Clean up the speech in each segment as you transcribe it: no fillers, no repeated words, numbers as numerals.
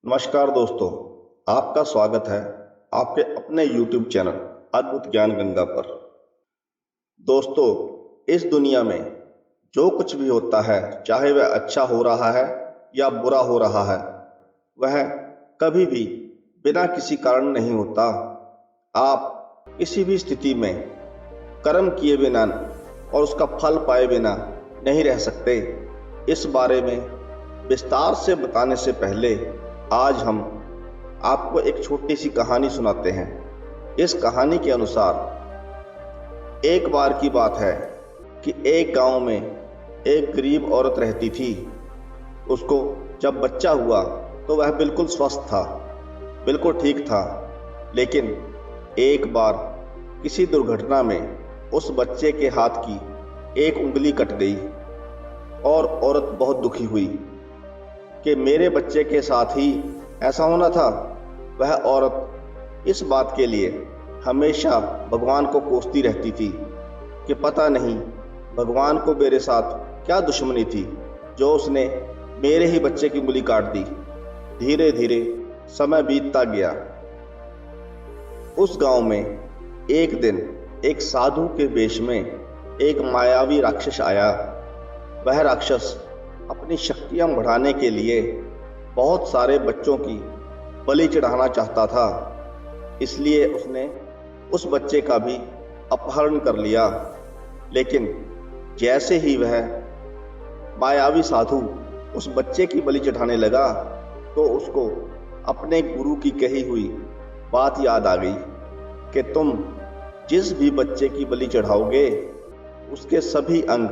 नमस्कार दोस्तों, आपका स्वागत है आपके अपने YouTube चैनल अद्भुत ज्ञान गंगा पर। दोस्तों, इस दुनिया में जो कुछ भी होता है, चाहे वह अच्छा हो रहा है या बुरा हो रहा है, वह कभी भी बिना किसी कारण नहीं होता। आप किसी भी स्थिति में कर्म किए बिना और उसका फल पाए बिना नहीं रह सकते। इस बारे में विस्तार से बताने से पहले आज हम आपको एक छोटी सी कहानी सुनाते हैं। इस कहानी के अनुसार एक बार की बात है कि एक गांव में एक गरीब औरत रहती थी। उसको जब बच्चा हुआ तो वह बिल्कुल स्वस्थ था, बिल्कुल ठीक था। लेकिन एक बार किसी दुर्घटना में उस बच्चे के हाथ की एक उंगली कट गई और औरत बहुत दुखी हुई कि मेरे बच्चे के साथ ही ऐसा होना था। वह औरत इस बात के लिए हमेशा भगवान को कोसती रहती थी कि पता नहीं भगवान को मेरे साथ क्या दुश्मनी थी जो उसने मेरे ही बच्चे की उंगली काट दी। धीरे धीरे समय बीतता गया। उस गांव में एक दिन एक साधु के वेश में एक मायावी राक्षस आया। वह राक्षस अपनी शक्तियां बढ़ाने के लिए बहुत सारे बच्चों की बलि चढ़ाना चाहता था। इसलिए उसने उस बच्चे का भी अपहरण कर लिया। लेकिन जैसे ही वह मायावी साधु उस बच्चे की बलि चढ़ाने लगा तो उसको अपने गुरु की कही हुई बात याद आ गई कि तुम जिस भी बच्चे की बलि चढ़ाओगे उसके सभी अंग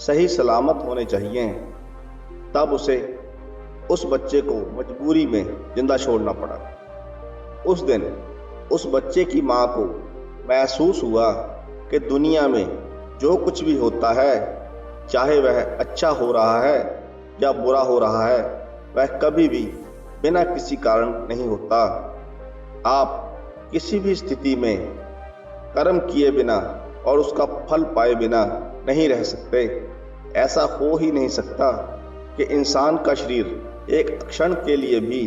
सही सलामत होने चाहिए। तब उसे उस बच्चे को मजबूरी में जिंदा छोड़ना पड़ा। उस दिन उस बच्चे की माँ को महसूस हुआ कि दुनिया में जो कुछ भी होता है, चाहे वह अच्छा हो रहा है या बुरा हो रहा है, वह कभी भी बिना किसी कारण नहीं होता। आप किसी भी स्थिति में कर्म किए बिना और उसका फल पाए बिना नहीं रह सकते। ऐसा हो ही नहीं सकता कि इंसान का शरीर एक क्षण के लिए भी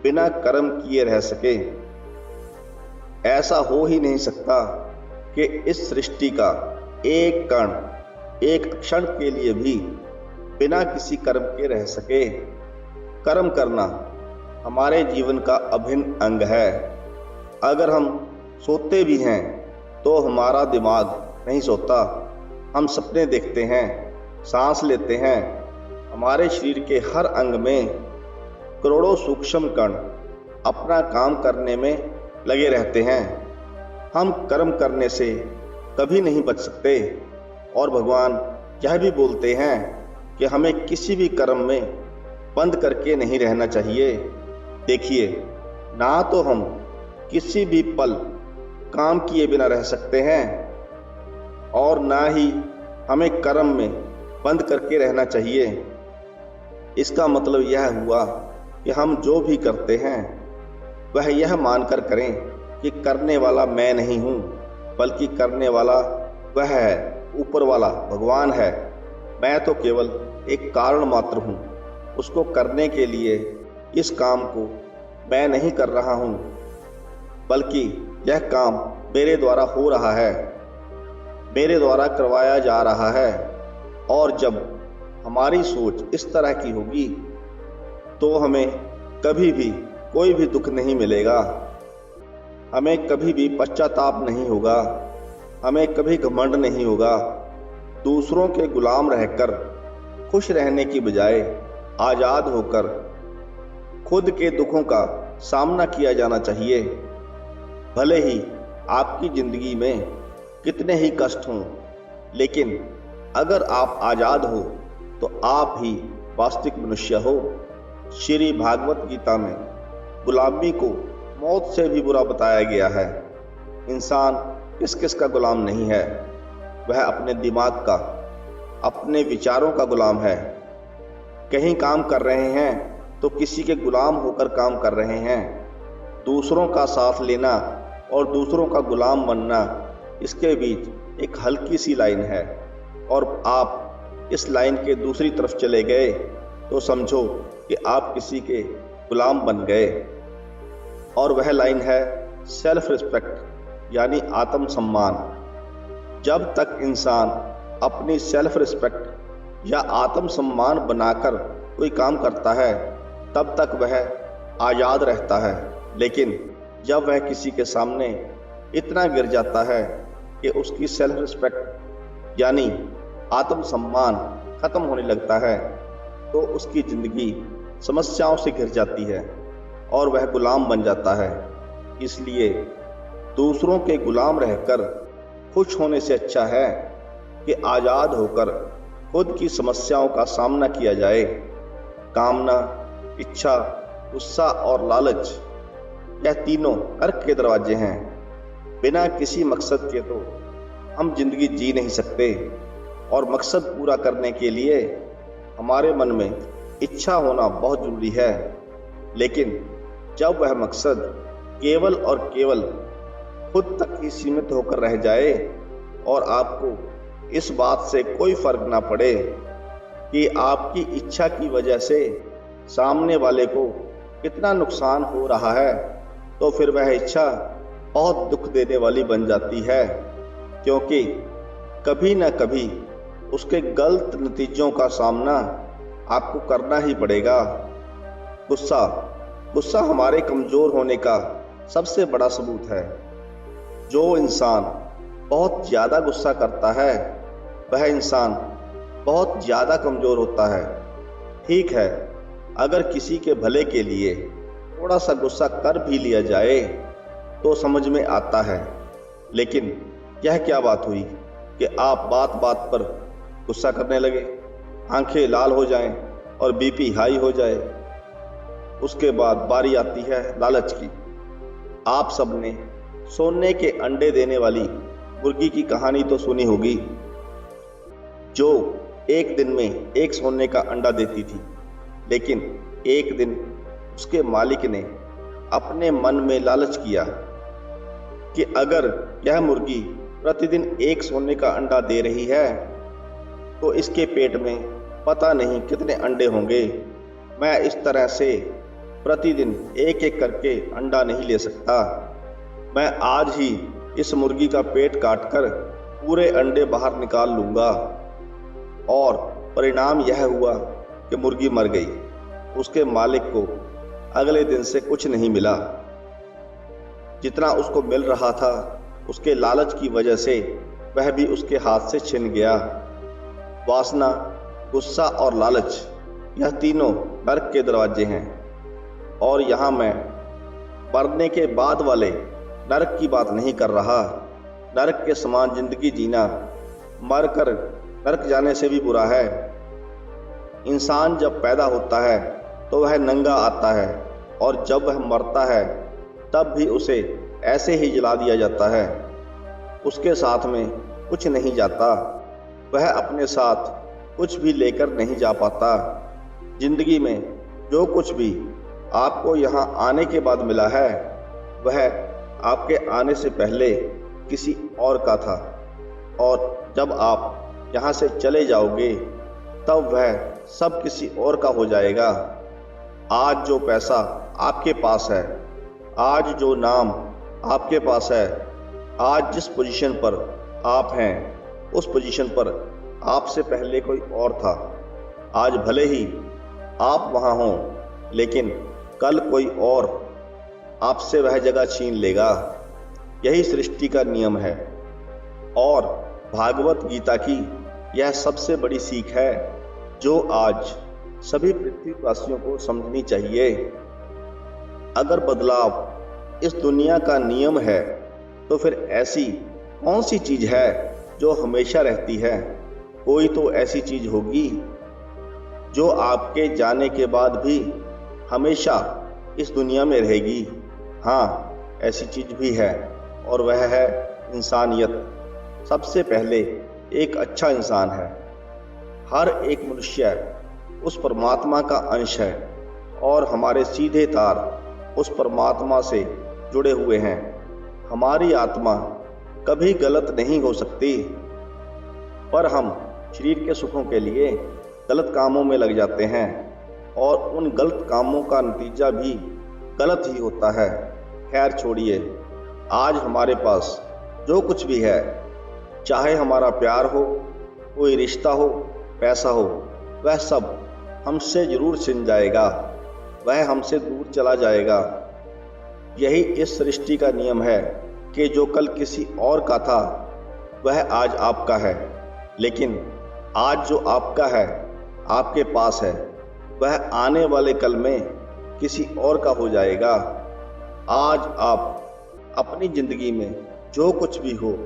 बिना कर्म किए रह सके। ऐसा हो ही नहीं सकता कि इस सृष्टि का एक कण एक क्षण के लिए भी बिना किसी कर्म के रह सके। कर्म करना हमारे जीवन का अभिन्न अंग है। अगर हम सोते भी हैं तो हमारा दिमाग नहीं सोता। हम सपने देखते हैं, सांस लेते हैं। हमारे शरीर के हर अंग में करोड़ों सूक्ष्म कण अपना काम करने में लगे रहते हैं। हम कर्म करने से कभी नहीं बच सकते और भगवान यह भी बोलते हैं कि हमें किसी भी कर्म में बंद करके नहीं रहना चाहिए। देखिए, ना तो हम किसी भी पल काम किए बिना रह सकते हैं और ना ही हमें कर्म में बंद करके रहना चाहिए। इसका मतलब यह हुआ कि हम जो भी करते हैं वह यह मानकर करें कि करने वाला मैं नहीं हूँ, बल्कि करने वाला वह है, ऊपर वाला भगवान है। मैं तो केवल एक कारण मात्र हूँ। उसको करने के लिए इस काम को मैं नहीं कर रहा हूँ, बल्कि यह काम मेरे द्वारा हो रहा है, मेरे द्वारा करवाया जा रहा है। और जब हमारी सोच इस तरह की होगी तो हमें कभी भी कोई भी दुख नहीं मिलेगा, हमें कभी भी पश्चाताप नहीं होगा, हमें कभी घमंड नहीं होगा। दूसरों के गुलाम रहकर खुश रहने की बजाय आज़ाद होकर खुद के दुखों का सामना किया जाना चाहिए। भले ही आपकी जिंदगी में कितने ही कष्ट हों, लेकिन अगर आप आज़ाद हो तो आप ही वास्तविक मनुष्य हो। श्री भागवत गीता में गुलामी को मौत से भी बुरा बताया गया है। इंसान किस किस का गुलाम नहीं है, वह अपने दिमाग का, अपने विचारों का गुलाम है। कहीं काम कर रहे हैं तो किसी के गुलाम होकर काम कर रहे हैं। दूसरों का साथ लेना और दूसरों का गुलाम बनना, इसके बीच एक हल्की सी लाइन है और आप इस लाइन के दूसरी तरफ चले गए तो समझो कि आप किसी के गुलाम बन गए। और वह लाइन है सेल्फ रिस्पेक्ट यानी आत्म सम्मान। जब तक इंसान अपनी सेल्फ रिस्पेक्ट या आत्म सम्मान बनाकर कोई काम करता है तब तक वह आज़ाद रहता है। लेकिन जब वह किसी के सामने इतना गिर जाता है कि उसकी सेल्फ रिस्पेक्ट यानी आत्म सम्मान खत्म होने लगता है तो उसकी ज़िंदगी समस्याओं से घिर जाती है और वह गुलाम बन जाता है। इसलिए दूसरों के गुलाम रहकर खुश होने से अच्छा है कि आज़ाद होकर खुद की समस्याओं का सामना किया जाए। कामना, इच्छा, गुस्सा और लालच यह तीनों नर्क के दरवाजे हैं। बिना किसी मकसद के तो हम जिंदगी जी नहीं सकते और मकसद पूरा करने के लिए हमारे मन में इच्छा होना बहुत ज़रूरी है। लेकिन जब वह मकसद केवल और केवल खुद तक ही सीमित होकर रह जाए और आपको इस बात से कोई फर्क ना पड़े कि आपकी इच्छा की वजह से सामने वाले को कितना नुकसान हो रहा है, तो फिर वह इच्छा बहुत दुख देने वाली बन जाती है, क्योंकि कभी ना कभी उसके गलत नतीजों का सामना आपको करना ही पड़ेगा। गुस्सा हमारे कमज़ोर होने का सबसे बड़ा सबूत है। जो इंसान बहुत ज़्यादा गुस्सा करता है वह इंसान बहुत ज़्यादा कमज़ोर होता है। ठीक है, अगर किसी के भले के लिए थोड़ा सा गुस्सा कर भी लिया जाए तो समझ में आता है, लेकिन यह क्या बात हुई कि आप बात बात पर गुस्सा करने लगे, आंखें लाल हो जाएं और बीपी हाई हो जाए। उसके बाद बारी आती है लालच की। आप सबने सोने के अंडे देने वाली मुर्गी की कहानी तो सुनी होगी, जो एक दिन में एक सोने का अंडा देती थी। लेकिन एक दिन उसके मालिक ने अपने मन में लालच किया कि अगर यह मुर्गी प्रतिदिन एक सोने का अंडा दे रही है तो इसके पेट में पता नहीं कितने अंडे होंगे। मैं इस तरह से प्रतिदिन एक एक करके अंडा नहीं ले सकता। मैं आज ही इस मुर्गी का पेट काटकर पूरे अंडे बाहर निकाल लूँगा। और परिणाम यह हुआ कि मुर्गी मर गई। उसके मालिक को अगले दिन से कुछ नहीं मिला। जितना उसको मिल रहा था उसके लालच की वजह से वह भी उसके हाथ से छिन गया। वासना, गुस्सा और लालच यह तीनों नर्क के दरवाजे हैं। और यहाँ मैं मरने के बाद वाले नर्क की बात नहीं कर रहा। नर्क के समान जिंदगी जीना मरकर नर्क जाने से भी बुरा है। इंसान जब पैदा होता है तो वह नंगा आता है और जब वह मरता है तब भी उसे ऐसे ही जला दिया जाता है। उसके साथ में कुछ नहीं जाता, वह अपने साथ कुछ भी लेकर नहीं जा पाता। जिंदगी में जो कुछ भी आपको यहाँ आने के बाद मिला है वह आपके आने से पहले किसी और का था, और जब आप यहाँ से चले जाओगे तब वह सब किसी और का हो जाएगा। आज जो पैसा आपके पास है, आज जो नाम आपके पास है, आज जिस पोजीशन पर आप हैं उस पोजीशन पर आपसे पहले कोई और था। आज भले ही आप वहाँ हों, लेकिन कल कोई और आपसे वह जगह छीन लेगा। यही सृष्टि का नियम है और भागवत गीता की यह सबसे बड़ी सीख है जो आज सभी पृथ्वीवासियों को समझनी चाहिए। अगर बदलाव इस दुनिया का नियम है तो फिर ऐसी कौन सी चीज है जो हमेशा रहती है? कोई तो ऐसी चीज होगी जो आपके जाने के बाद भी हमेशा इस दुनिया में रहेगी। हाँ, ऐसी चीज भी है और वह है इंसानियत। सबसे पहले एक अच्छा इंसान है। हर एक मनुष्य उस परमात्मा का अंश है और हमारे सीधे तार उस परमात्मा से जुड़े हुए हैं। हमारी आत्मा कभी गलत नहीं हो सकती, पर हम शरीर के सुखों के लिए गलत कामों में लग जाते हैं। और उन गलत कामों का नतीजा भी गलत ही होता है। खैर छोड़िए, आज हमारे पास जो कुछ भी है, चाहे हमारा प्यार हो, कोई रिश्ता हो, पैसा हो, वह सब हमसे जरूर छिन जाएगा, वह हमसे दूर चला जाएगा। यही इस सृष्टि का नियम है कि जो कल किसी और का था वह आज आपका है, लेकिन आज जो आपका है, आपके पास है, वह आने वाले कल में किसी और का हो जाएगा। आज आप अपनी जिंदगी में जो कुछ भी हो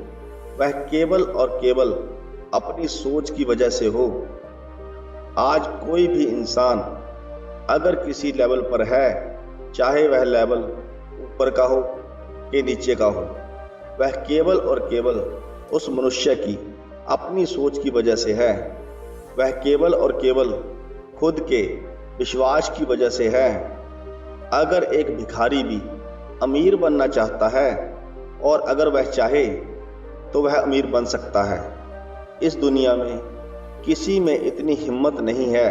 वह केवल और केवल अपनी सोच की वजह से हो। आज कोई भी इंसान अगर किसी लेवल पर है, चाहे वह लेवल ऊपर का हो कि नीचे का हो, वह केवल और केवल उस मनुष्य की अपनी सोच की वजह से है। वह केवल और केवल खुद के विश्वास की वजह से है। अगर एक भिखारी भी अमीर बनना चाहता है और अगर वह चाहे तो वह अमीर बन सकता है। इस दुनिया में किसी में इतनी हिम्मत नहीं है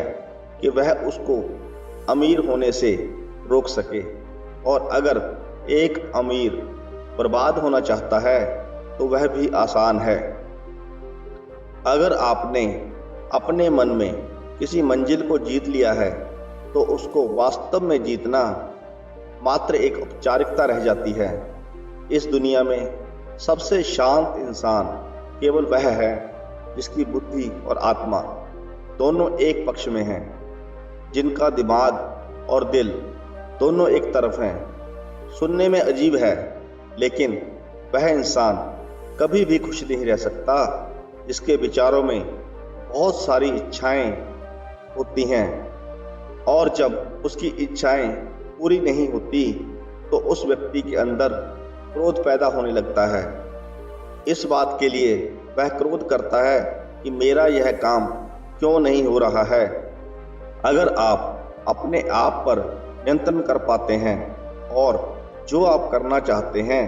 कि वह उसको अमीर होने से रोक सके। और अगर एक अमीर बर्बाद होना चाहता है तो वह भी आसान है। अगर आपने अपने मन में किसी मंजिल को जीत लिया है तो उसको वास्तव में जीतना मात्र एक औपचारिकता रह जाती है। इस दुनिया में सबसे शांत इंसान केवल वह है जिसकी बुद्धि और आत्मा दोनों एक पक्ष में हैं, जिनका दिमाग और दिल दोनों एक तरफ हैं। सुनने में अजीब है, लेकिन वह इंसान कभी भी खुश नहीं रह सकता जिसके विचारों में बहुत सारी इच्छाएं होती हैं, और जब उसकी इच्छाएं पूरी नहीं होती तो उस व्यक्ति के अंदर क्रोध पैदा होने लगता है। इस बात के लिए वह क्रोध करता है कि मेरा यह काम क्यों नहीं हो रहा है। अगर आप अपने आप पर नियंत्रण कर पाते हैं और जो आप करना चाहते हैं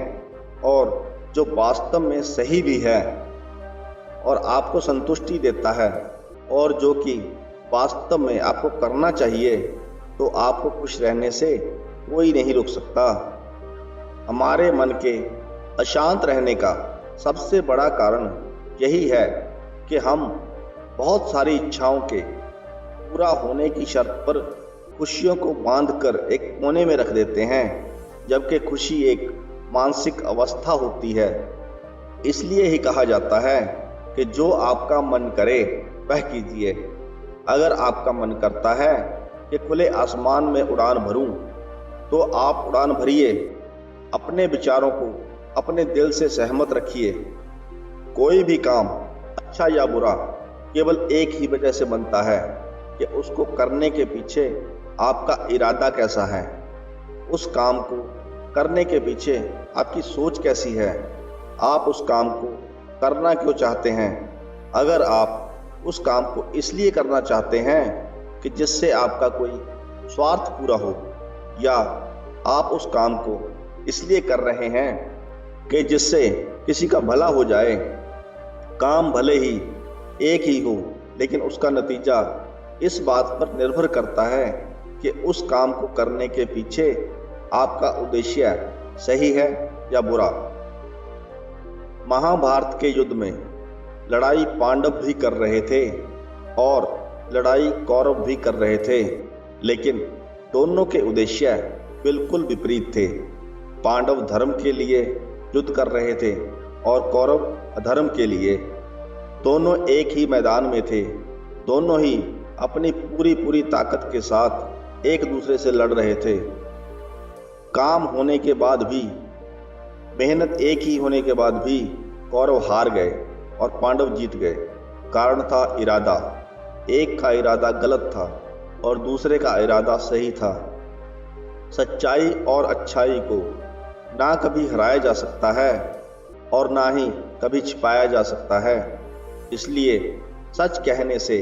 और जो वास्तव में सही भी है और आपको संतुष्टि देता है और जो कि वास्तव में आपको करना चाहिए, तो आपको खुश रहने से कोई नहीं रोक सकता। हमारे मन के अशांत रहने का सबसे बड़ा कारण यही है कि हम बहुत सारी इच्छाओं के पूरा होने की शर्त पर खुशियों को बांधकर एक कोने में रख देते हैं, जबकि खुशी एक मानसिक अवस्था होती है। इसलिए ही कहा जाता है कि जो आपका मन करे वह कीजिए। अगर आपका मन करता है कि खुले आसमान में उड़ान भरूं, तो आप उड़ान भरिए। अपने विचारों को अपने दिल से सहमत रखिए। कोई भी काम अच्छा या बुरा केवल एक ही वजह से बनता है कि उसको करने के पीछे आपका इरादा कैसा है, उस काम को करने के पीछे आपकी सोच कैसी है, आप उस काम को करना क्यों चाहते हैं। अगर आप उस काम को इसलिए करना चाहते हैं कि जिससे आपका कोई स्वार्थ पूरा हो, या आप उस काम को इसलिए कर रहे हैं कि जिससे किसी का भला हो जाए, काम भले ही एक ही हो, लेकिन उसका नतीजा इस बात पर निर्भर करता है कि उस काम को करने के पीछे आपका उद्देश्य सही है या बुरा। महाभारत के युद्ध में लड़ाई पांडव भी कर रहे थे और लड़ाई कौरव भी कर रहे थे, लेकिन दोनों के उद्देश्य बिल्कुल विपरीत थे। पांडव धर्म के लिए युद्ध कर रहे थे और कौरव अधर्म के लिए। दोनों एक ही मैदान में थे, दोनों ही अपनी पूरी ताकत के साथ एक दूसरे से लड़ रहे थे। काम होने के बाद भी, मेहनत एक ही होने के बाद भी कौरव हार गए और पांडव जीत गए। कारण था इरादा। एक का इरादा गलत था और दूसरे का इरादा सही था। सच्चाई और अच्छाई को ना कभी हराया जा सकता है और ना ही कभी छिपाया जा सकता है। इसलिए सच कहने से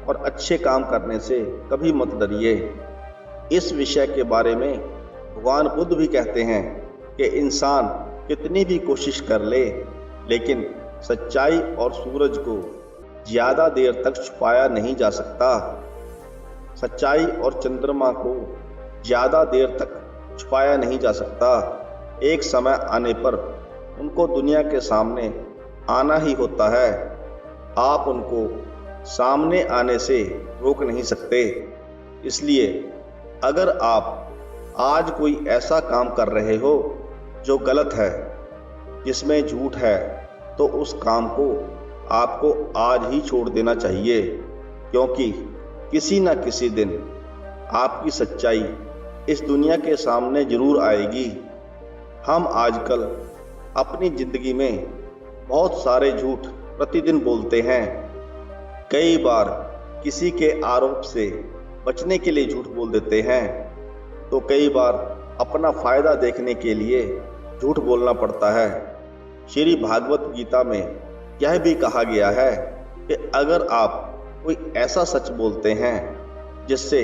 और अच्छे काम करने से कभी मत डरिए। इस विषय के बारे में भगवान बुद्ध भी कहते हैं कि इंसान कितनी भी कोशिश कर ले, लेकिन सच्चाई और सूरज को ज़्यादा देर तक छुपाया नहीं जा सकता। सच्चाई और चंद्रमा को ज़्यादा देर तक छुपाया नहीं जा सकता। एक समय आने पर उनको दुनिया के सामने आना ही होता है। आप उनको सामने आने से रोक नहीं सकते। इसलिए अगर आप आज कोई ऐसा काम कर रहे हो जो गलत है, जिसमें झूठ है, तो उस काम को आपको आज ही छोड़ देना चाहिए, क्योंकि किसी न किसी दिन आपकी सच्चाई इस दुनिया के सामने जरूर आएगी। हम आजकल अपनी जिंदगी में बहुत सारे झूठ प्रतिदिन बोलते हैं। कई बार किसी के आरोप से बचने के लिए झूठ बोल देते हैं, तो कई बार अपना फायदा देखने के लिए झूठ बोलना पड़ता है। श्री भागवत गीता में यह भी कहा गया है कि अगर आप कोई ऐसा सच बोलते हैं जिससे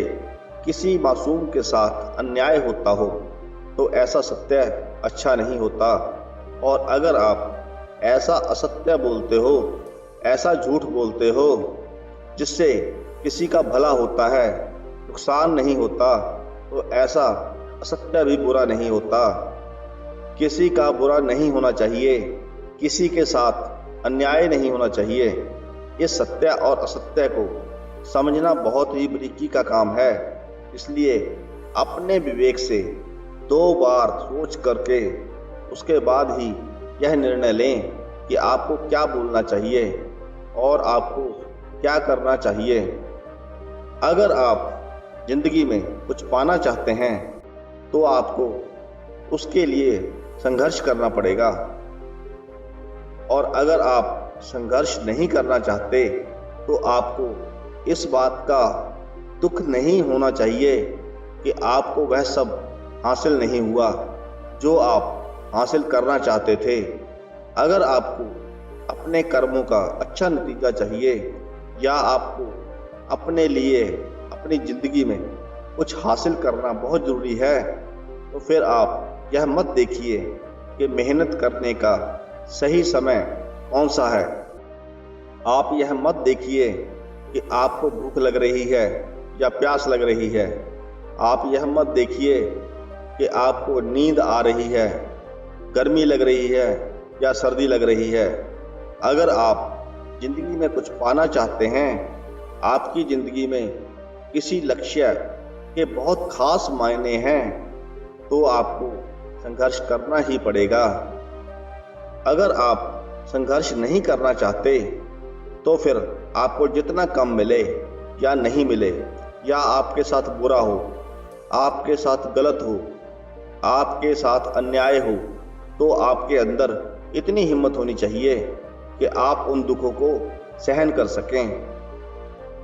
किसी मासूम के साथ अन्याय होता हो, तो ऐसा सत्य अच्छा नहीं होता। और अगर आप ऐसा असत्य बोलते हो, ऐसा झूठ बोलते हो जिससे किसी का भला होता है, नुकसान नहीं होता, तो ऐसा असत्य भी बुरा नहीं होता। किसी का बुरा नहीं होना चाहिए, किसी के साथ अन्याय नहीं होना चाहिए। इस सत्य और असत्य को समझना बहुत ही बारीकी का काम है। इसलिए अपने विवेक से 2 बार सोच करके उसके बाद ही यह निर्णय लें कि आपको क्या बोलना चाहिए और आपको क्या करना चाहिए। अगर आप जिंदगी में कुछ पाना चाहते हैं तो आपको उसके लिए संघर्ष करना पड़ेगा, और अगर आप संघर्ष नहीं करना चाहते तो आपको इस बात का दुख नहीं होना चाहिए कि आपको वह सब हासिल नहीं हुआ जो आप हासिल करना चाहते थे। अगर आपको अपने कर्मों का अच्छा नतीजा चाहिए या आपको अपने लिए अपनी ज़िंदगी में कुछ हासिल करना बहुत ज़रूरी है, तो फिर आप यह मत देखिए कि मेहनत करने का सही समय कौन सा है। आप यह मत देखिए कि आपको भूख लग रही है या प्यास लग रही है। आप यह मत देखिए कि आपको नींद आ रही है, गर्मी लग रही है या सर्दी लग रही है। अगर आप ज़िंदगी में कुछ पाना चाहते हैं, आपकी ज़िंदगी में किसी लक्ष्य के बहुत खास मायने हैं, तो आपको संघर्ष करना ही पड़ेगा। अगर आप संघर्ष नहीं करना चाहते तो फिर आपको जितना कम मिले या नहीं मिले, या आपके साथ बुरा हो, आपके साथ गलत हो, आपके साथ अन्याय हो, तो आपके अंदर इतनी हिम्मत होनी चाहिए कि आप उन दुखों को सहन कर सकें,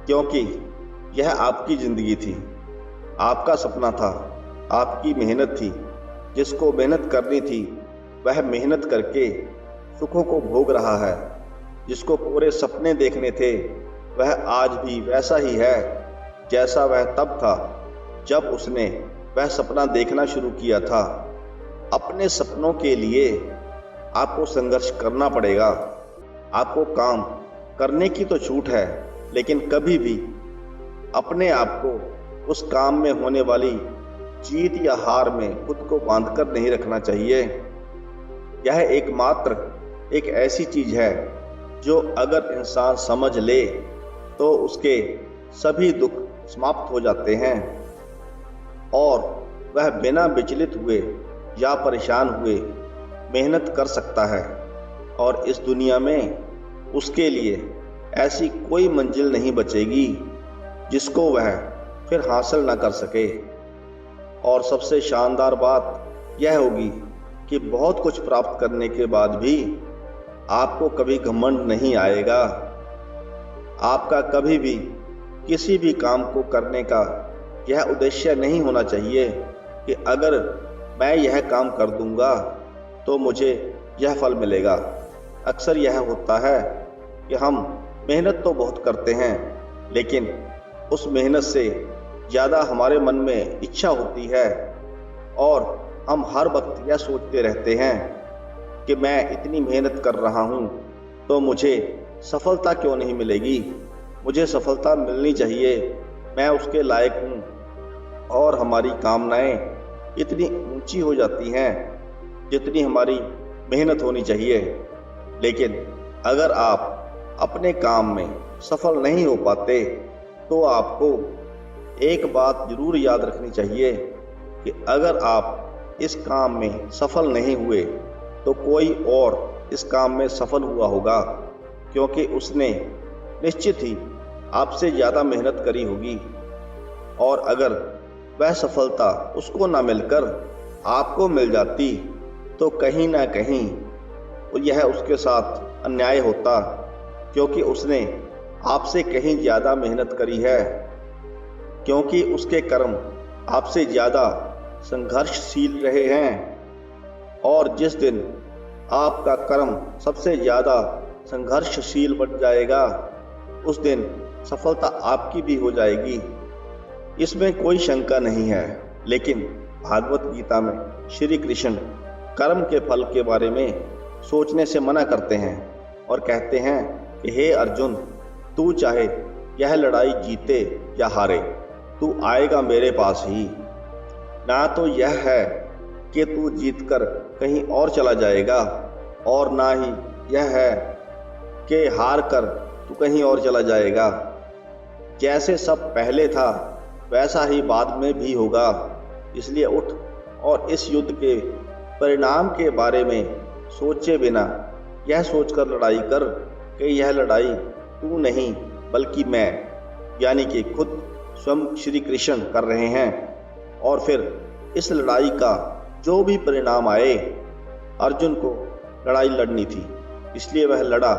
क्योंकि यह आपकी ज़िंदगी थी, आपका सपना था, आपकी मेहनत थी। जिसको मेहनत करनी थी वह मेहनत करके सुखों को भोग रहा है। जिसको पूरे सपने देखने थे वह आज भी वैसा ही है जैसा वह तब था जब उसने वह सपना देखना शुरू किया था। अपने सपनों के लिए आपको संघर्ष करना पड़ेगा। आपको काम करने की तो छूट है, लेकिन कभी भी अपने आप को उस काम में होने वाली जीत या हार में खुद को बांधकर नहीं रखना चाहिए। यह एकमात्र एक ऐसी चीज है जो अगर इंसान समझ ले तो उसके सभी दुख समाप्त हो जाते हैं और वह बिना विचलित हुए या परेशान हुए मेहनत कर सकता है। और इस दुनिया में उसके लिए ऐसी कोई मंजिल नहीं बचेगी जिसको वह फिर हासिल ना कर सके। और सबसे शानदार बात यह होगी कि बहुत कुछ प्राप्त करने के बाद भी आपको कभी घमंड नहीं आएगा। आपका कभी भी किसी भी काम को करने का यह उद्देश्य नहीं होना चाहिए कि अगर मैं यह काम कर दूंगा तो मुझे यह फल मिलेगा। अक्सर यह होता है कि हम मेहनत तो बहुत करते हैं, लेकिन उस मेहनत से ज़्यादा हमारे मन में इच्छा होती है और हम हर वक्त यह सोचते रहते हैं कि मैं इतनी मेहनत कर रहा हूँ तो मुझे सफलता क्यों नहीं मिलेगी, मुझे सफलता मिलनी चाहिए, मैं उसके लायक हूँ और हमारी कामनाएं इतनी ऊंची हो जाती हैं जितनी हमारी मेहनत होनी चाहिए। लेकिन अगर आप अपने काम में सफल नहीं हो पाते तो आपको एक बात जरूर याद रखनी चाहिए कि अगर आप इस काम में सफल नहीं हुए तो कोई और इस काम में सफल हुआ होगा, क्योंकि उसने निश्चित ही आपसे ज़्यादा मेहनत करी होगी। और अगर वह सफलता उसको ना मिलकर आपको मिल जाती तो कहीं ना कहीं यह उसके साथ अन्याय होता, क्योंकि उसने आपसे कहीं ज़्यादा मेहनत करी है, क्योंकि उसके कर्म आपसे ज़्यादा संघर्षशील रहे हैं। और जिस दिन आपका कर्म सबसे ज़्यादा संघर्षशील बन जाएगा उस दिन सफलता आपकी भी हो जाएगी, इसमें कोई शंका नहीं है। लेकिन भागवत गीता में श्री कृष्ण कर्म के फल के बारे में सोचने से मना करते हैं और कहते हैं कि हे अर्जुन, तू चाहे यह लड़ाई जीते या हारे, तू आएगा मेरे पास ही। ना तो यह है कि तू जीतकर कहीं और चला जाएगा और ना ही यह है कि हार कर तू कहीं और चला जाएगा। जैसे सब पहले था वैसा ही बाद में भी होगा। इसलिए उठ और इस युद्ध के परिणाम के बारे में सोचे बिना यह सोचकर लड़ाई कर कि यह लड़ाई तू नहीं बल्कि मैं, यानी कि खुद स्वयं श्री कृष्ण कर रहे हैं। और फिर इस लड़ाई का जो भी परिणाम आए, अर्जुन को लड़ाई लड़नी थी, इसलिए वह लड़ा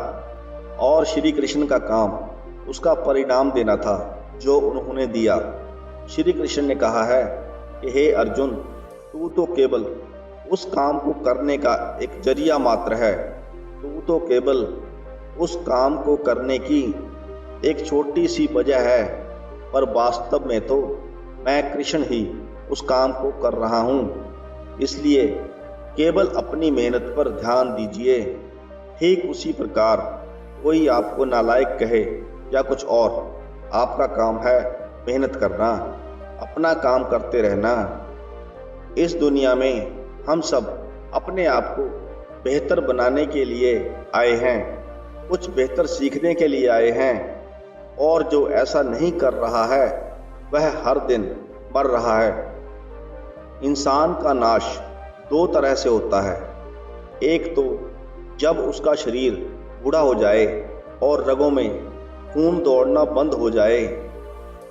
और श्री कृष्ण का काम उसका परिणाम देना था जो उन्होंने दिया। श्री कृष्ण ने कहा है कि हे अर्जुन, तू तो केवल उस काम को करने का एक जरिया मात्र है, तू तो केवल उस काम को करने की एक छोटी सी वजह है, पर वास्तव में तो मैं कृष्ण ही उस काम को कर रहा हूँ। इसलिए केवल अपनी मेहनत पर ध्यान दीजिए। ठीक उसी प्रकार कोई आपको नालायक कहे या कुछ और, आपका काम है मेहनत करना, अपना काम करते रहना। इस दुनिया में हम सब अपने आप को बेहतर बनाने के लिए आए हैं, कुछ बेहतर सीखने के लिए आए हैं। और जो ऐसा नहीं कर रहा है वह हर दिन मर रहा है। इंसान का नाश दो तरह से होता है। एक तो जब उसका शरीर बूढ़ा हो जाए और रगों में खून दौड़ना बंद हो जाए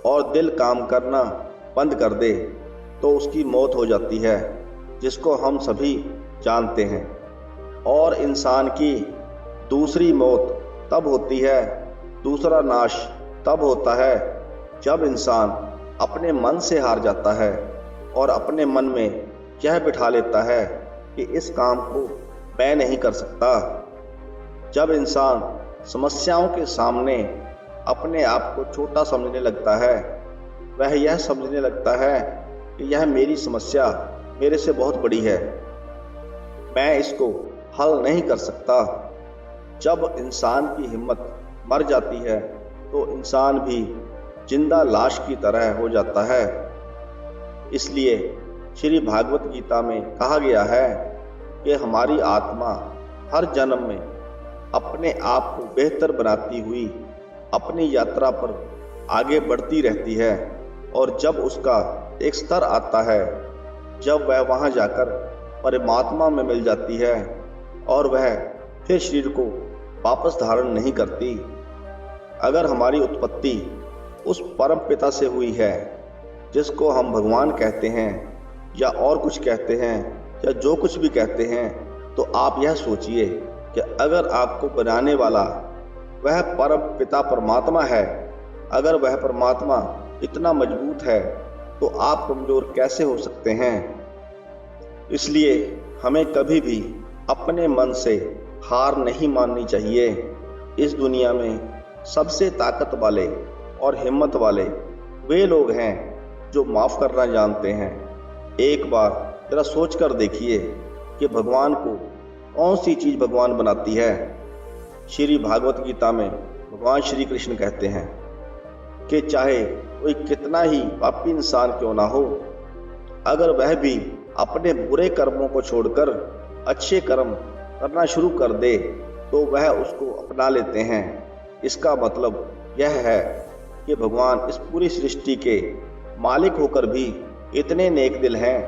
और दिल काम करना बंद कर दे तो उसकी मौत हो जाती है, जिसको हम सभी जानते हैं। और इंसान की दूसरी मौत तब होती है, दूसरा नाश तब होता है जब इंसान अपने मन से हार जाता है और अपने मन में यह बिठा लेता है कि इस काम को मैं नहीं कर सकता। जब इंसान समस्याओं के सामने अपने आप को छोटा समझने लगता है, वह यह समझने लगता है कि यह मेरी समस्या मेरे से बहुत बड़ी है, मैं इसको हल नहीं कर सकता। जब इंसान की हिम्मत मर जाती है तो इंसान भी जिंदा लाश की तरह हो जाता है। इसलिए श्री भागवत गीता में कहा गया है कि हमारी आत्मा हर जन्म में अपने आप को बेहतर बनाती हुई अपनी यात्रा पर आगे बढ़ती रहती है। और जब उसका एक स्तर आता है जब वह वहाँ जाकर परमात्मा में मिल जाती है और वह फिर शरीर को वापस धारण नहीं करती। अगर हमारी उत्पत्ति उस परम पिता से हुई है जिसको हम भगवान कहते हैं या और कुछ कहते हैं या जो कुछ भी कहते हैं, तो आप यह सोचिए कि अगर आपको बनाने वाला वह परम पिता परमात्मा है, अगर वह परमात्मा इतना मजबूत है तो आप कमज़ोर कैसे हो सकते हैं। इसलिए हमें कभी भी अपने मन से हार नहीं माननी चाहिए। इस दुनिया में सबसे ताकत वाले और हिम्मत वाले वे लोग हैं जो माफ़ करना जानते हैं। एक बार जरा सोच कर देखिए कि भगवान को कौन सी चीज़ भगवान बनाती है। श्री भागवत गीता में भगवान श्री कृष्ण कहते हैं, कि चाहे कोई कितना ही पापी इंसान क्यों ना हो, अगर वह भी अपने बुरे कर्मों को छोड़कर अच्छे कर्म करना शुरू कर दे तो वह उसको अपना लेते हैं। इसका मतलब यह है कि भगवान इस पूरी सृष्टि के मालिक होकर भी इतने नेक दिल हैं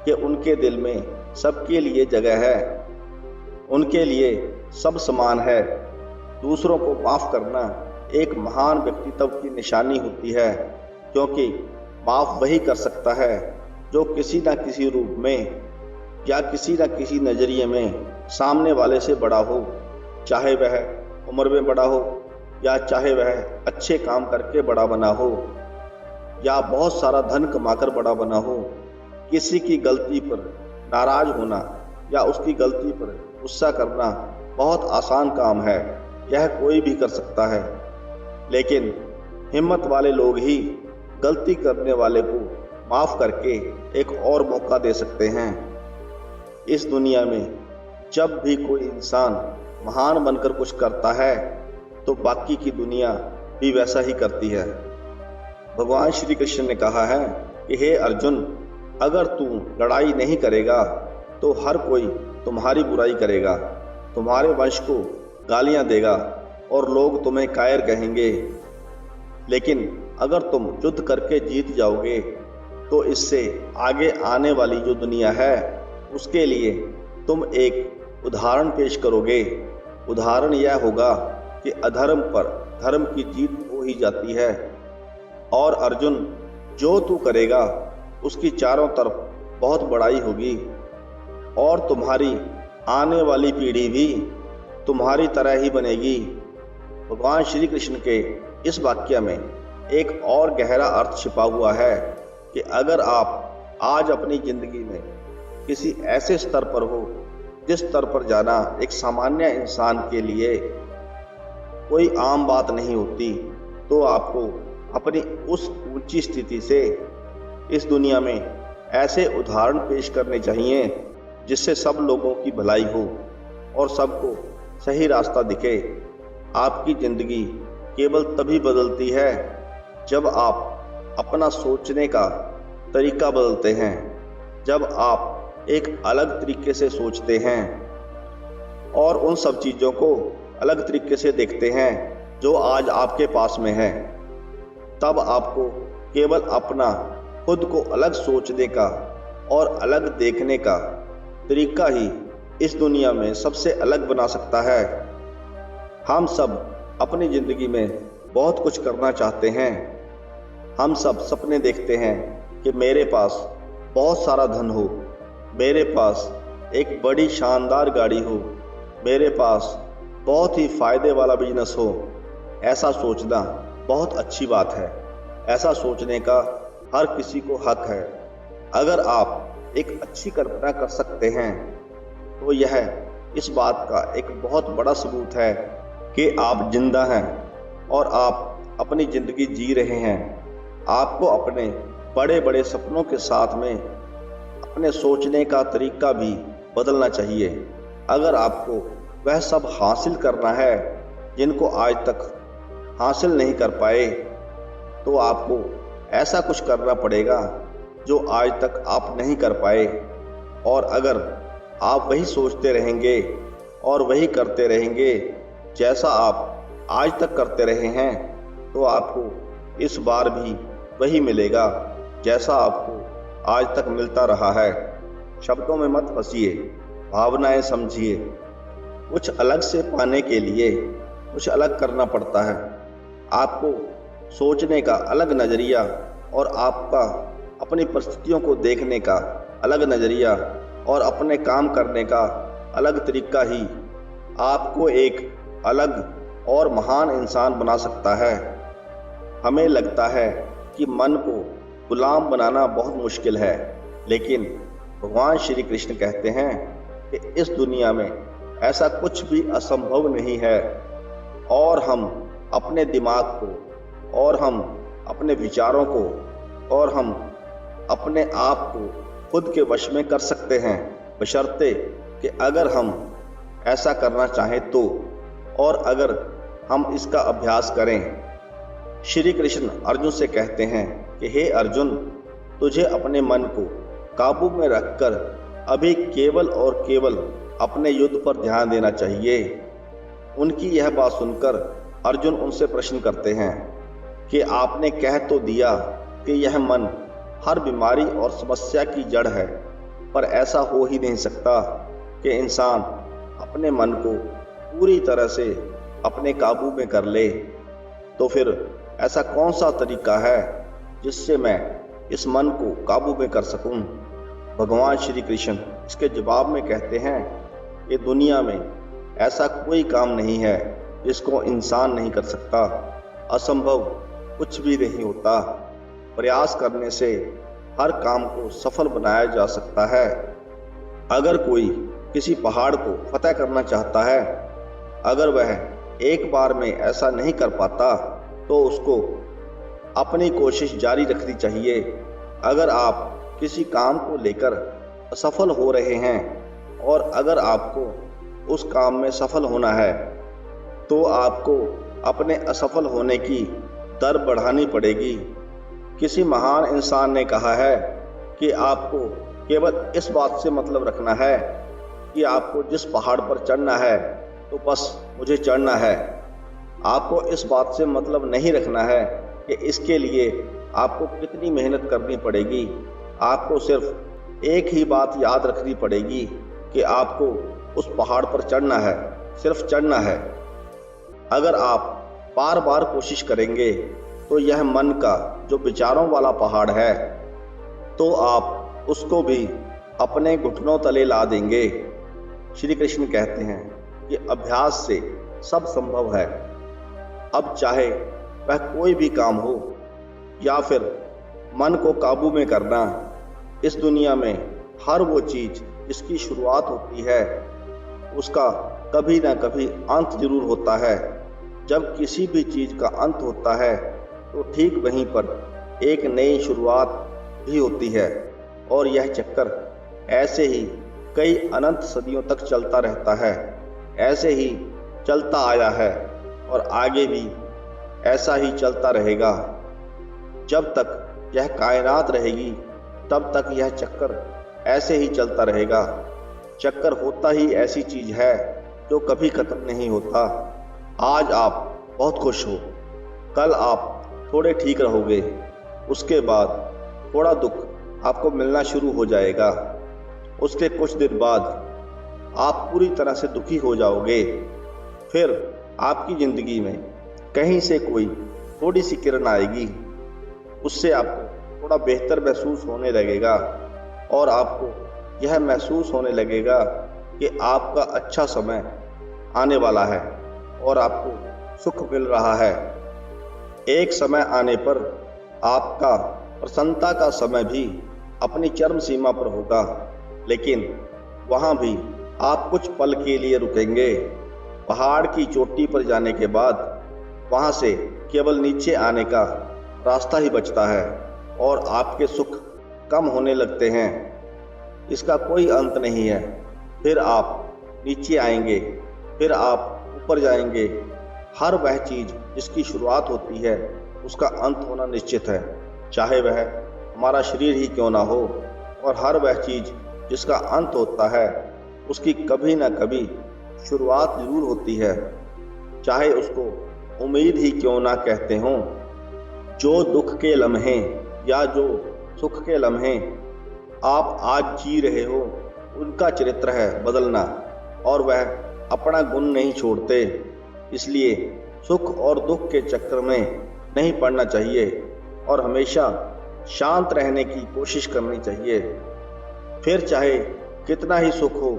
कि उनके दिल में सबके लिए जगह है, उनके लिए सब समान है। दूसरों को माफ़ करना एक महान व्यक्तित्व की निशानी होती है, क्योंकि माफ़ वही कर सकता है जो किसी न किसी रूप में या किसी न किसी नज़रिए में सामने वाले से बड़ा हो, चाहे वह उम्र में बड़ा हो या चाहे वह अच्छे काम करके बड़ा बना हो या बहुत सारा धन कमाकर बड़ा बना हो। किसी की गलती पर नाराज होना या उसकी गलती पर गुस्सा करना बहुत आसान काम है, यह कोई भी कर सकता है। लेकिन हिम्मत वाले लोग ही गलती करने वाले को माफ़ करके एक और मौका दे सकते हैं। इस दुनिया में जब भी कोई इंसान महान बनकर कुछ करता है तो बाकी की दुनिया भी वैसा ही करती है। भगवान श्री कृष्ण ने कहा है कि हे अर्जुन, अगर तू लड़ाई नहीं करेगा तो हर कोई तुम्हारी बुराई करेगा, तुम्हारे वंश को गालियां देगा और लोग तुम्हें कायर कहेंगे। लेकिन अगर तुम युद्ध करके जीत जाओगे तो इससे आगे आने वाली जो दुनिया है उसके लिए तुम एक उदाहरण पेश करोगे। उदाहरण यह होगा कि अधर्म पर धर्म की जीत हो ही जाती है। और अर्जुन, जो तू करेगा उसकी चारों तरफ बहुत बड़ाई होगी और तुम्हारी आने वाली पीढ़ी भी तुम्हारी तरह ही बनेगी। भगवान श्री कृष्ण के इस वाक्य में एक और गहरा अर्थ छिपा हुआ है कि अगर आप आज अपनी जिंदगी में किसी ऐसे स्तर पर हो जिस स्तर पर जाना एक सामान्य इंसान के लिए कोई आम बात नहीं होती, तो आपको अपनी उस ऊंची स्थिति से इस दुनिया में ऐसे उदाहरण पेश करने चाहिए जिससे सब लोगों की भलाई हो और सबको सही रास्ता दिखे। आपकी ज़िंदगी केवल तभी बदलती है जब आप अपना सोचने का तरीका बदलते हैं, जब आप एक अलग तरीके से सोचते हैं और उन सब चीज़ों को अलग तरीके से देखते हैं जो आज आपके पास में है। तब आपको केवल अपना खुद को अलग सोचने का और अलग देखने का तरीका ही इस दुनिया में सबसे अलग बना सकता है। हम सब अपनी ज़िंदगी में बहुत कुछ करना चाहते हैं। हम सब सपने देखते हैं कि मेरे पास बहुत सारा धन हो, मेरे पास एक बड़ी शानदार गाड़ी हो, मेरे पास बहुत ही फ़ायदे वाला बिजनेस हो। ऐसा सोचना बहुत अच्छी बात है, ऐसा सोचने का हर किसी को हक है। अगर आप एक अच्छी कल्पना कर सकते हैं तो यह इस बात का एक बहुत बड़ा सबूत है कि आप जिंदा हैं और आप अपनी ज़िंदगी जी रहे हैं। आपको अपने बड़े बड़े सपनों के साथ में अपने सोचने का तरीका भी बदलना चाहिए। अगर आपको वह सब हासिल करना है जिनको आज तक हासिल नहीं कर पाए, तो आपको ऐसा कुछ करना पड़ेगा जो आज तक आप नहीं कर पाए। और अगर आप वही सोचते रहेंगे और वही करते रहेंगे जैसा आप आज तक करते रहे हैं, तो आपको इस बार भी वही मिलेगा जैसा आपको आज तक मिलता रहा है। शब्दों में मत फंसिए, भावनाएं समझिए। कुछ अलग से पाने के लिए कुछ अलग करना पड़ता है। आपको सोचने का अलग नज़रिया और आपका अपनी परिस्थितियों को देखने का अलग नज़रिया और अपने काम करने का अलग तरीका ही आपको एक अलग और महान इंसान बना सकता है। हमें लगता है कि मन को गुलाम बनाना बहुत मुश्किल है, लेकिन भगवान श्री कृष्ण कहते हैं कि इस दुनिया में ऐसा कुछ भी असंभव नहीं है और हम अपने दिमाग को और हम अपने विचारों को और हम अपने आप को खुद के वश में कर सकते हैं, बशर्ते कि अगर हम ऐसा करना चाहें तो, और अगर हम इसका अभ्यास करें। श्री कृष्ण अर्जुन से कहते हैं कि हे अर्जुन, तुझे अपने मन को काबू में रखकर अभी केवल और केवल अपने युद्ध पर ध्यान देना चाहिए। उनकी यह बात सुनकर अर्जुन उनसे प्रश्न करते हैं कि आपने कह तो दिया कि यह मन हर बीमारी और समस्या की जड़ है, पर ऐसा हो ही नहीं सकता कि इंसान अपने मन को पूरी तरह से अपने काबू में कर ले। तो फिर ऐसा कौन सा तरीका है जिससे मैं इस मन को काबू में कर सकूं? भगवान श्री कृष्ण इसके जवाब में कहते हैं कि दुनिया में ऐसा कोई काम नहीं है जिसको इंसान नहीं कर सकता। असंभव कुछ भी नहीं होता। प्रयास करने से हर काम को सफल बनाया जा सकता है। अगर कोई किसी पहाड़ को फतह करना चाहता है, अगर वह एक बार में ऐसा नहीं कर पाता तो उसको अपनी कोशिश जारी रखनी चाहिए। अगर आप किसी काम को लेकर असफल हो रहे हैं और अगर आपको उस काम में सफल होना है तो आपको अपने असफल होने की दर बढ़ानी पड़ेगी। किसी महान इंसान ने कहा है कि आपको केवल इस बात से मतलब रखना है कि आपको जिस पहाड़ पर चढ़ना है तो बस मुझे चढ़ना है। आपको इस बात से मतलब नहीं रखना है कि इसके लिए आपको कितनी मेहनत करनी पड़ेगी। आपको सिर्फ एक ही बात याद रखनी पड़ेगी कि आपको उस पहाड़ पर चढ़ना है, सिर्फ चढ़ना है। अगर आप बार बार कोशिश करेंगे तो यह मन का जो विचारों वाला पहाड़ है तो आप उसको भी अपने घुटनों तले ला देंगे। श्री कृष्ण कहते हैं कि अभ्यास से सब संभव है। अब चाहे वह कोई भी काम हो या फिर मन को काबू में करना, इस दुनिया में हर वो चीज जिसकी शुरुआत होती है उसका कभी ना कभी अंत जरूर होता है। जब किसी भी चीज का अंत होता है तो ठीक वहीं पर एक नई शुरुआत भी होती है और यह चक्कर ऐसे ही कई अनंत सदियों तक चलता रहता है। ऐसे ही चलता आया है और आगे भी ऐसा ही चलता रहेगा। जब तक यह कायनात रहेगी तब तक यह चक्कर ऐसे ही चलता रहेगा। चक्कर होता ही ऐसी चीज है जो कभी खत्म नहीं होता। आज आप बहुत खुश हो, कल आप थोड़े ठीक रहोगे, उसके बाद थोड़ा दुख आपको मिलना शुरू हो जाएगा, उसके कुछ दिन बाद आप पूरी तरह से दुखी हो जाओगे। फिर आपकी ज़िंदगी में कहीं से कोई थोड़ी सी किरण आएगी, उससे आपको थोड़ा बेहतर महसूस होने लगेगा और आपको यह महसूस होने लगेगा कि आपका अच्छा समय आने वाला है और आपको सुख मिल रहा है। एक समय आने पर आपका प्रसन्नता का समय भी अपनी चरम सीमा पर होगा, लेकिन वहाँ भी आप कुछ पल के लिए रुकेंगे। पहाड़ की चोटी पर जाने के बाद वहाँ से केवल नीचे आने का रास्ता ही बचता है और आपके सुख कम होने लगते हैं। इसका कोई अंत नहीं है। फिर आप नीचे आएंगे, फिर आप ऊपर जाएंगे। हर वह चीज़ जिसकी शुरुआत होती है उसका अंत होना निश्चित है, चाहे वह हमारा शरीर ही क्यों ना हो। और हर वह चीज़ जिसका अंत होता है उसकी कभी ना कभी शुरुआत जरूर होती है, चाहे उसको उम्मीद ही क्यों ना कहते हों। जो दुख के लम्हे या जो सुख के लम्हे आप आज जी रहे हो उनका चरित्र है बदलना, और वह अपना गुण नहीं छोड़ते। इसलिए सुख और दुख के चक्कर में नहीं पड़ना चाहिए और हमेशा शांत रहने की कोशिश करनी चाहिए। फिर चाहे कितना ही सुख हो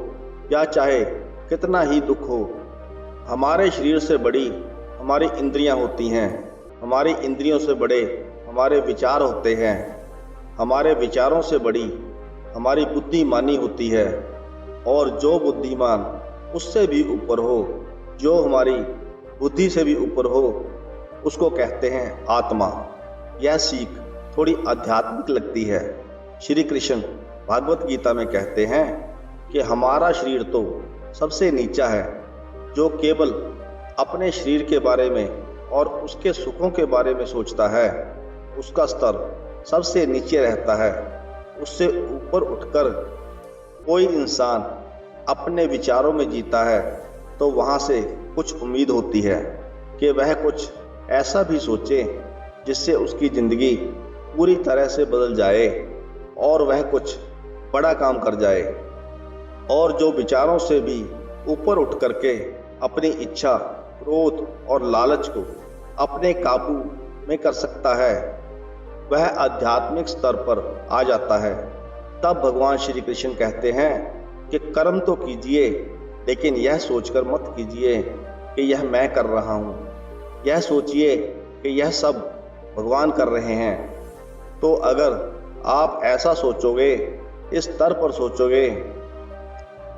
या चाहे कितना ही दुख हो, हमारे शरीर से बड़ी हमारी इंद्रियां होती हैं, हमारी इंद्रियों से बड़े हमारे विचार होते हैं, हमारे विचारों से बड़ी हमारी बुद्धिमानी होती है, और जो बुद्धिमान उससे भी ऊपर हो, जो हमारी बुद्धि से भी ऊपर हो, उसको कहते हैं आत्मा। यह सीख थोड़ी आध्यात्मिक लगती है। श्री कृष्ण भागवत गीता में कहते हैं कि हमारा शरीर तो सबसे नीचा है, जो केवल अपने शरीर के बारे में और उसके सुखों के बारे में सोचता है, उसका स्तर सबसे नीचे रहता है। उससे ऊपर उठकर कोई इंसान अपने विचारों में जीता है तो वहाँ से कुछ उम्मीद होती है कि वह कुछ ऐसा भी सोचे जिससे उसकी ज़िंदगी पूरी तरह से बदल जाए और वह कुछ बड़ा काम कर जाए। और जो विचारों से भी ऊपर उठ करके अपनी इच्छा, क्रोध और लालच को अपने काबू में कर सकता है, वह आध्यात्मिक स्तर पर आ जाता है। तब भगवान श्री कृष्ण कहते हैं कि कर्म तो कीजिए, लेकिन यह सोचकर मत कीजिए कि यह मैं कर रहा हूँ। यह सोचिए कि यह सब भगवान कर रहे हैं। तो अगर आप ऐसा सोचोगे, इस स्तर पर सोचोगे,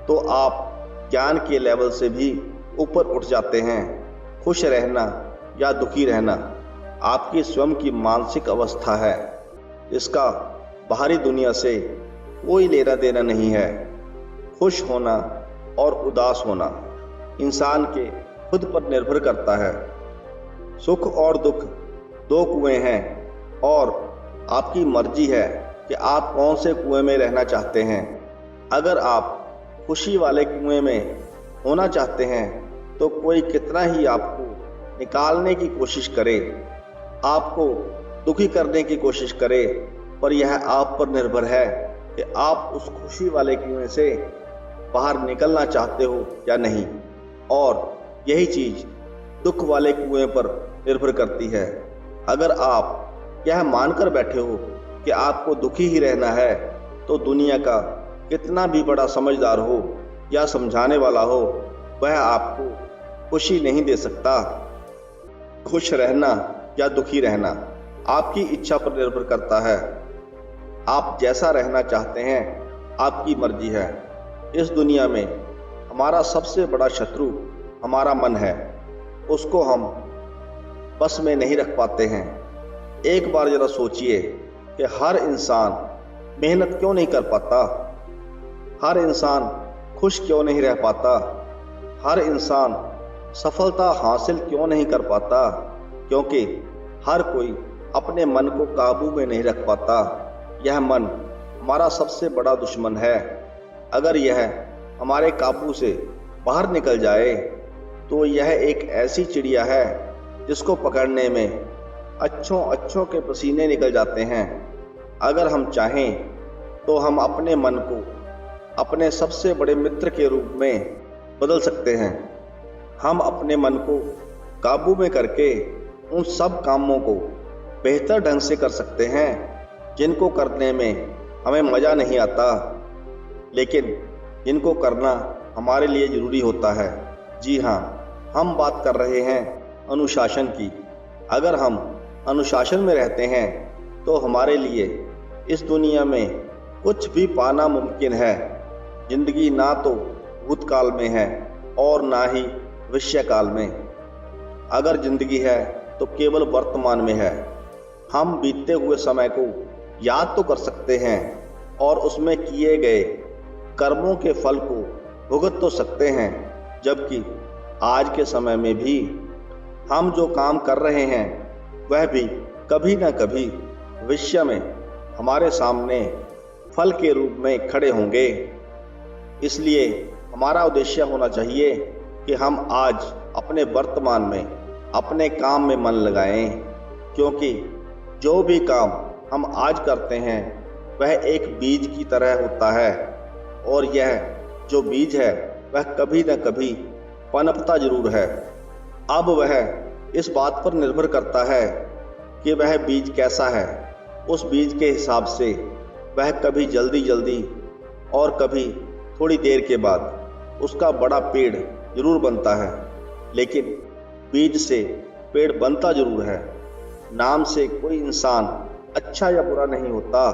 तो आप ज्ञान के लेवल से भी ऊपर उठ जाते हैं। खुश रहना या दुखी रहना आपकी स्वयं की मानसिक अवस्था है। इसका बाहरी दुनिया से कोई लेना देना नहीं है। खुश होना और उदास होना इंसान के खुद पर निर्भर करता है। सुख और दुख दो कुएं हैं और आपकी मर्जी है कि आप कौन से कुएं में रहना चाहते हैं। अगर आप खुशी वाले कुएं में होना चाहते हैं तो कोई कितना ही आपको निकालने की कोशिश करे, आपको दुखी करने की कोशिश करे, पर यह आप पर निर्भर है कि आप उस खुशी वाले कुएं से बाहर निकलना चाहते हो या नहीं। और यही चीज़ दुख वाले कुएं पर निर्भर करती है। अगर आप यह मानकर बैठे हो कि आपको दुखी ही रहना है, तो दुनिया का कितना भी बड़ा समझदार हो या समझाने वाला हो, वह आपको खुशी नहीं दे सकता। खुश रहना या दुखी रहना आपकी इच्छा पर निर्भर करता है। आप जैसा रहना चाहते हैं, आपकी मर्जी है। इस दुनिया में हमारा सबसे बड़ा शत्रु हमारा मन है। उसको हम बस में नहीं रख पाते हैं। एक बार जरा सोचिए कि हर इंसान मेहनत क्यों नहीं कर पाता, हर इंसान खुश क्यों नहीं रह पाता, हर इंसान सफलता हासिल क्यों नहीं कर पाता, क्योंकि हर कोई अपने मन को काबू में नहीं रख पाता। यह मन हमारा सबसे बड़ा दुश्मन है। अगर यह हमारे काबू से बाहर निकल जाए तो यह एक ऐसी चिड़िया है जिसको पकड़ने में अच्छों के पसीने निकल जाते हैं। अगर हम चाहें तो हम अपने मन को अपने सबसे बड़े मित्र के रूप में बदल सकते हैं। हम अपने मन को काबू में करके उन सब कामों को बेहतर ढंग से कर सकते हैं जिनको करने में हमें मज़ा नहीं आता, लेकिन जिनको करना हमारे लिए ज़रूरी होता है। जी हाँ, हम बात कर रहे हैं अनुशासन की। अगर हम अनुशासन में रहते हैं तो हमारे लिए इस दुनिया में कुछ भी पाना मुमकिन है। जिंदगी ना तो भूतकाल में है और ना ही भविष्यकाल में। अगर जिंदगी है तो केवल वर्तमान में है। हम बीतते हुए समय को याद तो कर सकते हैं और उसमें किए गए कर्मों के फल को भुगत तो सकते हैं, जबकि आज के समय में भी हम जो काम कर रहे हैं वह भी कभी ना कभी भविष्य में हमारे सामने फल के रूप में खड़े होंगे। इसलिए हमारा उद्देश्य होना चाहिए कि हम आज अपने वर्तमान में अपने काम में मन लगाएं, क्योंकि जो भी काम हम आज करते हैं वह एक बीज की तरह होता है और यह जो बीज है वह कभी न कभी पनपता जरूर है। अब वह इस बात पर निर्भर करता है कि वह बीज कैसा है। उस बीज के हिसाब से वह कभी जल्दी और कभी थोड़ी देर के बाद उसका बड़ा पेड़ जरूर बनता है, लेकिन बीज से पेड़ बनता जरूर है। नाम से कोई इंसान अच्छा या बुरा नहीं होता,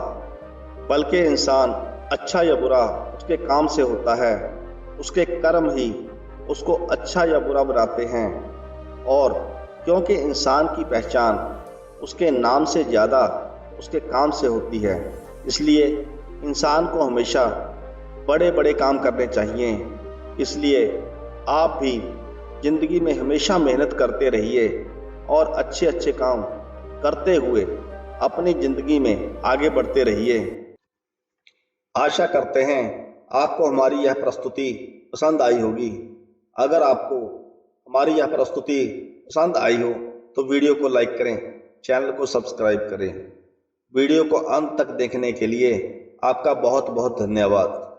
बल्कि इंसान अच्छा या बुरा उसके काम से होता है। उसके कर्म ही उसको अच्छा या बुरा बनाते हैं। और क्योंकि इंसान की पहचान उसके नाम से ज़्यादा उसके काम से होती है, इसलिए इंसान को हमेशा बड़े बड़े काम करने चाहिए। इसलिए आप भी ज़िंदगी में हमेशा मेहनत करते रहिए और अच्छे अच्छे काम करते हुए अपनी जिंदगी में आगे बढ़ते रहिए। आशा करते हैं आपको हमारी यह प्रस्तुति पसंद आई होगी। अगर आपको हमारी यह प्रस्तुति पसंद आई हो तो वीडियो को लाइक करें, चैनल को सब्सक्राइब करें। वीडियो को अंत तक देखने के लिए आपका बहुत बहुत धन्यवाद।